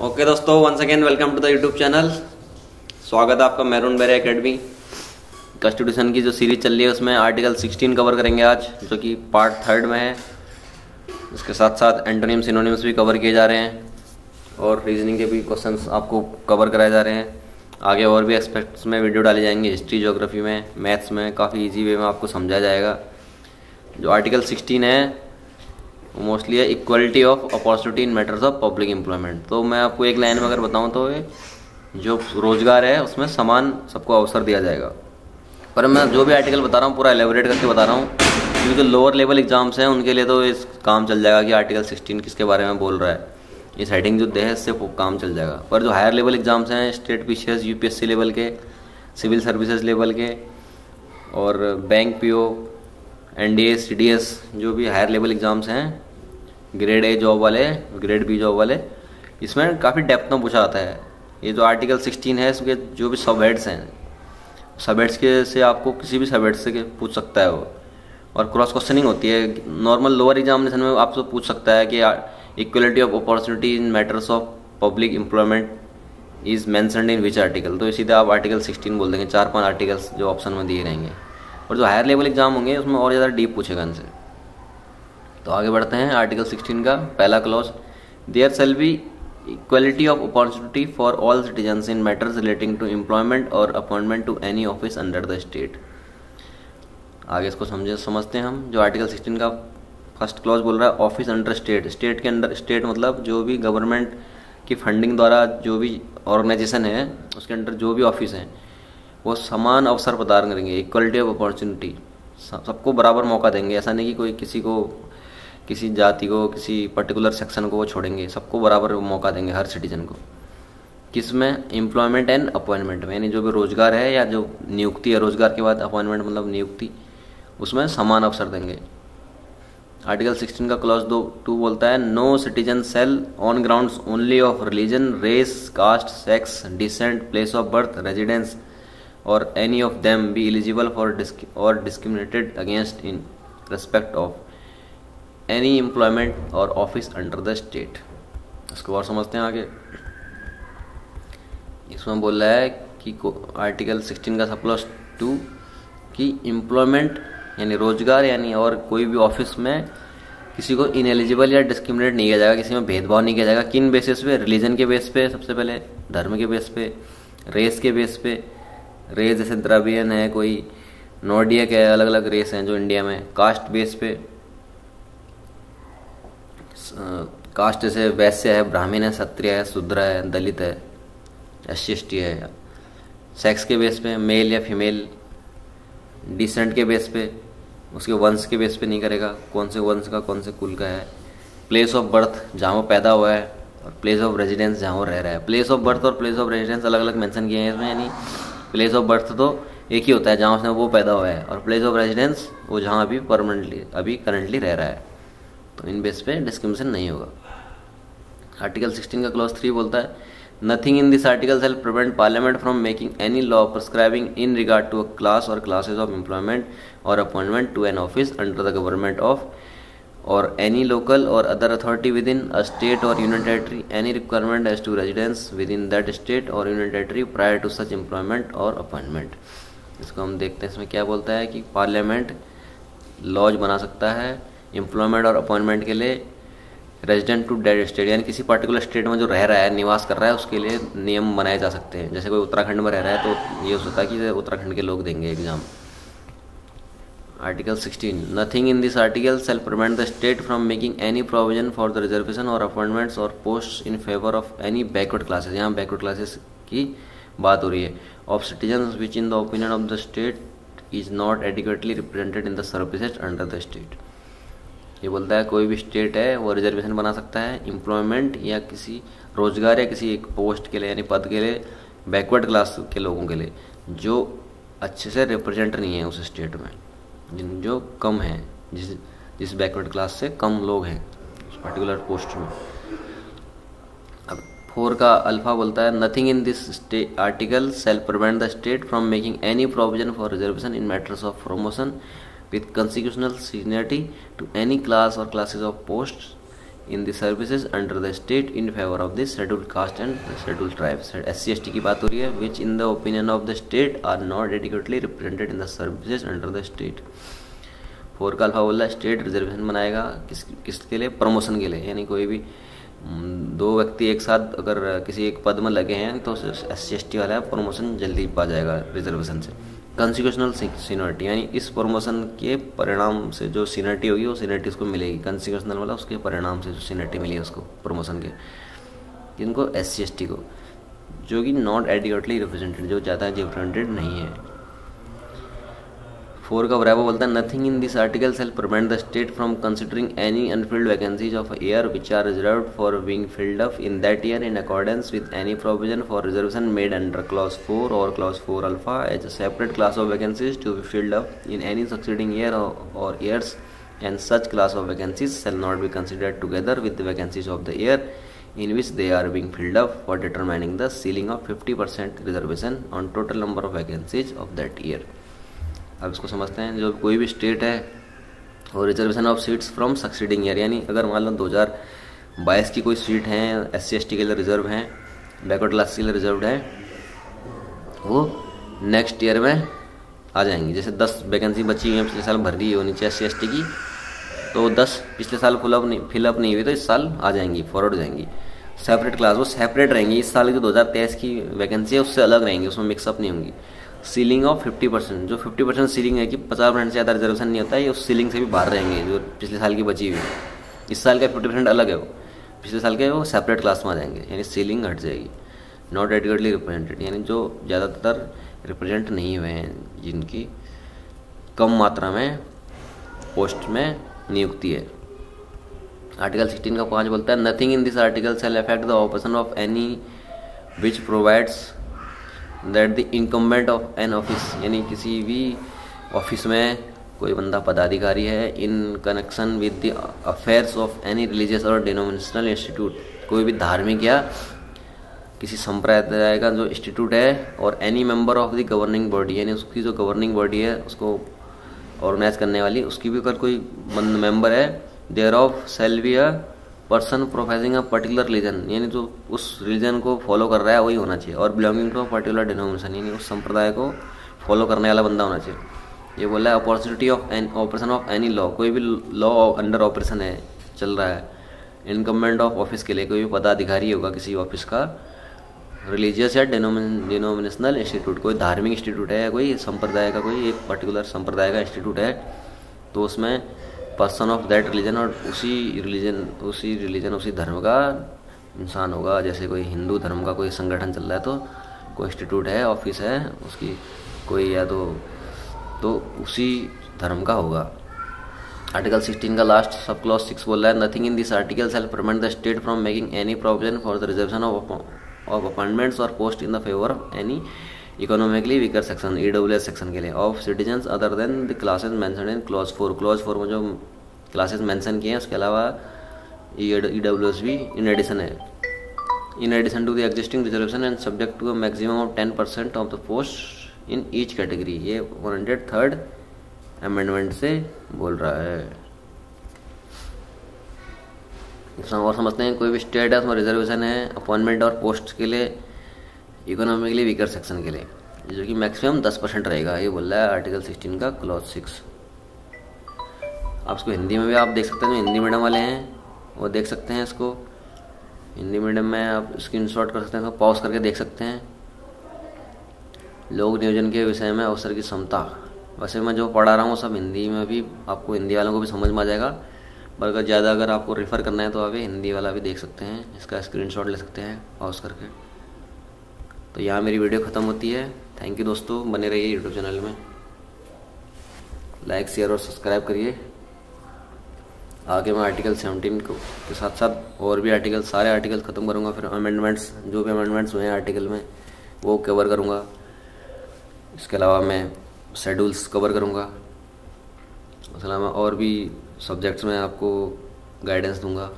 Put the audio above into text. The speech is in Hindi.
ओके दोस्तों, once again welcome to the YouTube channel. स्वागत है आपका मैरून बेरी एकेडमी कॉन्स्टिट्यूशन की जो सीरीज चल रही है उसमें आर्टिकल 16 कवर करेंगे आज, जो कि पार्ट 3 में है। इसके साथ साथ एंटोनिम सिनोनिम्स भी कवर किए जा रहे हैं और रीजनिंग के भी क्वेश्चंस आपको कवर कराए जा रहे हैं। आगे और भी एस्पेक्ट्स में वीडियो डाले जाएंगे, हिस्ट्री, ज्योग्राफी में, मैथ्स में काफ़ी ईजी वे में आपको समझाया जाएगा। जो आर्टिकल 16 है वो मोस्टली है equality of opportunity in matters of public employment. तो मैं आपको एक लाइन में अगर बताऊं तो ये जो रोजगार है उसमें समान सबको अवसर दिया जाएगा। पर मैं जो भी आर्टिकल बता रहा हूँ पूरा एलेबोरेट करके बता रहा हूँ, क्योंकि जो लोअर लेवल एग्जाम्स हैं उनके लिए तो इस काम चल जाएगा कि आर्टिकल 16 किसके बारे में बोल रहा है। इस हेडिंग जो है इससे काम चल जाएगा। पर जो हायर लेवल एग्जाम्स हैं, स्टेट पीसीएस, यूपीएससी लेवल के, सिविल सर्विसेज लेवल के और बैंक पीओ, एनडीए, सीडीएस, जो भी हायर लेवल एग्जाम्स हैं, ग्रेड ए जॉब वाले, ग्रेड बी जॉब वाले, इसमें काफ़ी डेप्थ में पूछा जाता है। ये जो आर्टिकल 16 है इसके जो भी सब हेड्स हैं, सब हेड्स के से आपको किसी भी सब हेड से पूछ सकता है वो, और क्रॉस क्वेश्चनिंग होती है। नॉर्मल लोअर एग्जामिनेशन में आपसे पूछ सकता है कि equality of opportunity in matters of public employment is mentioned in which article. तो सीधे आप आर्टिकल 16 बोल देंगे। 4-5 आर्टिकल्स जो ऑप्शन में दिए रहेंगे। और जो हायर लेवल एग्जाम होंगे उसमें और ज़्यादा डीप पूछेगा इनसे। तो आगे बढ़ते हैं। आर्टिकल 16 का पहला clause, there shall be equality of opportunity for all citizens in matters relating to employment और appointment to any office under the state. आगे इसको समझते हैं हम। जो आर्टिकल 16 का फर्स्ट क्लॉज बोल रहा है ऑफिस अंडर स्टेट। स्टेट के अंडर, स्टेट मतलब जो भी गवर्नमेंट की फंडिंग द्वारा जो भी ऑर्गेनाइजेशन है उसके अंडर जो भी ऑफिस हैं वो समान अवसर प्रदान करेंगे। इक्वलिटी ऑफ अपॉर्चुनिटी, सबको बराबर मौका देंगे। ऐसा नहीं कि कोई किसी को, किसी जाति को, किसी पर्टिकुलर सेक्शन को वो छोड़ेंगे। सबको बराबर मौका देंगे, हर सिटीजन को। किस में? एम्प्लॉयमेंट एंड अपॉइंटमेंट में, यानी जो भी रोजगार है या जो नियुक्ति है, रोजगार के बाद अपॉइंटमेंट मतलब नियुक्ति, उसमें समान अवसर देंगे। आर्टिकल 16 का क्लॉज 2 बोलता है no citizen shall on grounds only of religion, race, caste, sex, descent, place of birth, residence और any of them be eligible for और discriminated against in respect of any employment और ऑफिस अंडर द स्टेट। इसको और समझते हैं आगे। इसमें बोल रहा है कि आर्टिकल 16 का सब क्लॉज 2 कि एम्प्लॉयमेंट यानी रोजगार यानी और कोई भी ऑफिस में किसी को इनएलिजिबल या डिस्क्रिमिनेट नहीं किया जाएगा, किसी में भेदभाव नहीं किया जाएगा। किन बेसिस पे? रिलीजन के बेस पे, सबसे पहले धर्म के बेस पे, रेस के बेस पे, रेस जैसे द्रविडियन है, कोई नॉर्डियक है, अलग अलग रेस हैं जो इंडिया में। कास्ट बेस पे, कास्ट जैसे वैश्य है, ब्राह्मण है, क्षत्रिय है, शूद्र है, दलित है, SC/ST है। सेक्स के बेस पे, मेल या फीमेल। डिसेंट के बेस पे, उसके वंश के बेस पे नहीं करेगा, कौन से वंश का, कौन से कुल का है। प्लेस ऑफ बर्थ, जहाँ वो पैदा हुआ है, और प्लेस ऑफ रेजिडेंस, जहाँ वो रह रहा है। प्लेस ऑफ बर्थ और प्लेस ऑफ रेजिडेंस अलग अलग मेंशन किए हैं इसमें, यानी प्लेस ऑफ बर्थ तो एक ही होता है जहाँ उसने वो पैदा हुआ है, और प्लेस ऑफ रेजिडेंस वो जहाँ अभी परमानेंटली, अभी करंटली रह रहा है। तो इन बेस पे डिस्क्रिमिनेशन नहीं होगा। आर्टिकल 16 का क्लॉज 3 बोलता है nothing in this article shall prevent Parliament from making any law prescribing in regard to a class और क्लासेज ऑफ एम्प्लॉयमेंट और appointment to an office under the government of और एनी लोकल और other authority within a state और union territory, any requirement as to residence within that state और union territory prior to such employment और अपॉइंटमेंट। इसको हम देखते हैं इसमें क्या बोलता है कि पार्लियामेंट लॉज बना सकता है एम्प्लॉयमेंट और अपॉइंटमेंट के लिए रेजिडेंट टू दैट स्टेट, यानी किसी पर्टिकुलर स्टेट में जो रह रहा है, निवास कर रहा है, उसके लिए नियम बनाए जा सकते हैं। जैसे कोई उत्तराखंड में रह रहा है तो ये हो सकता है कि उत्तराखंड के लोग देंगे exam. Article 16 nothing in this article shall prevent the state from making any provision for the reservation or appointments or post in favour of any backward classes. यहाँ बैकवर्ड क्लासेस की बात हो रही है। Of citizen which in the opinion of the state is not adequately represented in the services under the state. ये बोलता है कोई भी स्टेट है वो रिजर्वेशन बना सकता है एम्प्लॉयमेंट या किसी रोजगार या किसी एक पोस्ट के लिए, यानी पद के लिए, बैकवर्ड क्लास के लोगों के लिए जो अच्छे से रिप्रेजेंट नहीं है उस स्टेट में, जो कम है, जिस बैकवर्ड क्लास से कम लोग हैं उस पर्टिकुलर पोस्ट में। अब 4 का अल्फा बोलता है nothing in this article shall prevent the state from making any provision for reservation in matters of promotion with constitutional seniority to any class or classes of posts in the services under the state in favour of the scheduled caste and scheduled tribes. SC/ST की बात हो रही है, which in the opinion of the state are not adequately represented in the services under the state. 4 का अल्फा बोल रहा है स्टेट रिजर्वेशन बनाएगा किसके लिए? प्रमोशन के लिए। यानी कोई भी 2 व्यक्ति एक साथ अगर किसी एक पद में लगे हैं तो SC/ST वाला प्रमोशन जल्दी पा जाएगा रिजर्वेशन से। कॉन्स्टिट्यूशनल सीनियरिटी, यानी इस प्रमोशन के परिणाम से जो सीनियरिटी होगी वो सीनियरिटी उसको मिलेगी। कॉन्स्टिट्यूशनल वाला उसके परिणाम से जो सीनियरिटी मिली है उसको प्रमोशन के, जिनको SC/ST को, जो कि नॉट एडिक्वेटली रिप्रेजेंटेड, जो ज़्यादा रिप्रेजेंटेड नहीं है। 4 का ब्रावो बोलता है nothing in this article shall prevent the state from considering any unfilled vacancies of year which are reserved for being filled up in that year in accordance with any provision for reservation made under clause 4 or clause 4 alpha as a separate class of vacancies to be filled up in any succeeding year or years, and such class of vacancies shall not be considered together with the vacancies of the year in which they are being filled up for determining the ceiling of 50% reservation on total number of vacancies of that year। अब इसको समझते हैं। जो कोई भी स्टेट है और reservation of seats from succeeding year, यानी अगर मान लो 2022 की कोई सीट हैं SC/ST के लिए रिजर्व हैं, बैकवर्ड क्लास के लिए रिजर्व है, वो नेक्स्ट ईयर में आ जाएंगी। जैसे 10 वैकेंसी बची हुई हैं पिछले साल भर दी होनी चाहिए SC/ST की, तो 10 पिछले साल फिलअप नहीं हुई तो इस साल आ जाएंगी, फॉरवर्ड हो जाएंगी। सेपरेट क्लास वो सेपरेट रहेंगी, इस साल की 2023 की वैकेंसी है उससे अलग रहेंगी, उसमें मिक्सअप नहीं होंगी। सीलिंग ऑफ 50%, जो 50% सीलिंग है कि 50% से ज़्यादा रिजर्वेशन नहीं होता है, ये उस सीलिंग से भी बाहर रहेंगे जो पिछले साल की बची हुई है। इस साल का 50% अलग है, वो पिछले साल के वो सेपरेट क्लास में आ जाएंगे, यानी सीलिंग हट जाएगी। नॉट एडिक्वेटली रिप्रेजेंटेड, यानी जो ज़्यादातर रिप्रेजेंट नहीं हुए हैं, जिनकी कम मात्रा में पोस्ट में नियुक्ति है। आर्टिकल 16 का 5 बोलता है nothing in this article shall affect the operation of any which provides that the incumbent of an office, यानी किसी भी ऑफिस में कोई बंदा पदाधिकारी है in connection with the affairs of any religious or denominational institute, कोई भी धार्मिक या किसी संप्रदाय का जो इंस्टीट्यूट है, और any member of the governing body, यानी उसकी जो गवर्निंग बॉडी है उसको ऑर्गेनाइज करने वाली, उसकी भी अगर कोई मेंबर है, thereof shall be a person professing a particular religion, यानी जो उस रिलीजन को फॉलो कर रहा है वही होना चाहिए, और belonging to a particular denomination, यानी उस संप्रदाय को फॉलो करने वाला बंदा होना चाहिए। ये बोला है opportunity of operation of any law, कोई भी लॉ अंडर ऑपरेशन है, चल रहा है, इनकम्बेंट ऑफ ऑफिस के लिए कोई भी पदाधिकारी होगा किसी ऑफिस का, रिलीजियस या डिनोमिनेशनल इंस्टीट्यूट, कोई धार्मिक इंस्टीट्यूट है या कोई संप्रदाय का, कोई एक पर्टिकुलर संप्रदाय का इंस्टीट्यूट है, तो उसमें पर्सन ऑफ दैट रिलीजन, और उसी रिलीजन उसी धर्म का इंसान होगा। जैसे कोई हिंदू धर्म का कोई संगठन चल रहा है तो कोई इंस्टीट्यूट है, ऑफिस है उसकी कोई, या तो उसी धर्म का होगा। आर्टिकल 16 का लास्ट सब क्लॉज 6 बोल रहा है nothing in this article shall prevent the state from making any provision for the reservation of appointments or post in the favour of any economically weaker section, EWS section के लिए, of citizens other than the classes mentioned in clause 4। Clause 4 में जो क्लासेज मेंशन किए हैं उसके अलावा EWS भी इन एडिशन है, in addition to the existing reservation and subject to a maximum of 10% of the post in each category. ये 103rd अमेंडमेंट से बोल रहा है। और समझते हैं कोई भी स्टेट है उसमें रिजर्वेशन है अपॉइंटमेंट और पोस्ट के लिए इकोनॉमिकली वीकर सेक्शन के लिए, जो कि मैक्सिमम 10% रहेगा, ये बोल रहा है आर्टिकल 16 का क्लॉज 6। आप इसको हिंदी में भी आप देख सकते हैं, जो हिंदी मीडियम वाले हैं वो देख सकते हैं, इसको हिंदी मीडियम में आप स्क्रीनशॉट कर सकते हैं, इसको पॉज करके देख सकते हैं। लोक नियोजन के विषय में अवसर की क्षमता, वैसे मैं जो पढ़ा रहा हूँ सब हिंदी में भी, आपको हिंदी वालों को भी समझ में आ जाएगा, पर अगर आपको रेफ़र करना है तो आप हिंदी वाला भी देख सकते हैं, इसका स्क्रीनशॉट ले सकते हैं पॉज करके। तो यहाँ मेरी वीडियो ख़त्म होती है। थैंक यू दोस्तों, बने रहिए यूट्यूब चैनल में, लाइक शेयर और सब्सक्राइब करिए। आगे मैं आर्टिकल 17 के साथ साथ और भी आर्टिकल, सारे आर्टिकल ख़त्म करूँगा, फिर अमेंडमेंट्स जो भी अमेंडमेंट्स हुए हैं आर्टिकल में वो कवर करूँगा। इसके अलावा मैं शेड्यूल्स कवर करूँगा, उसके अलावा और भी सब्जेक्ट्स में आपको गाइडेंस दूँगा।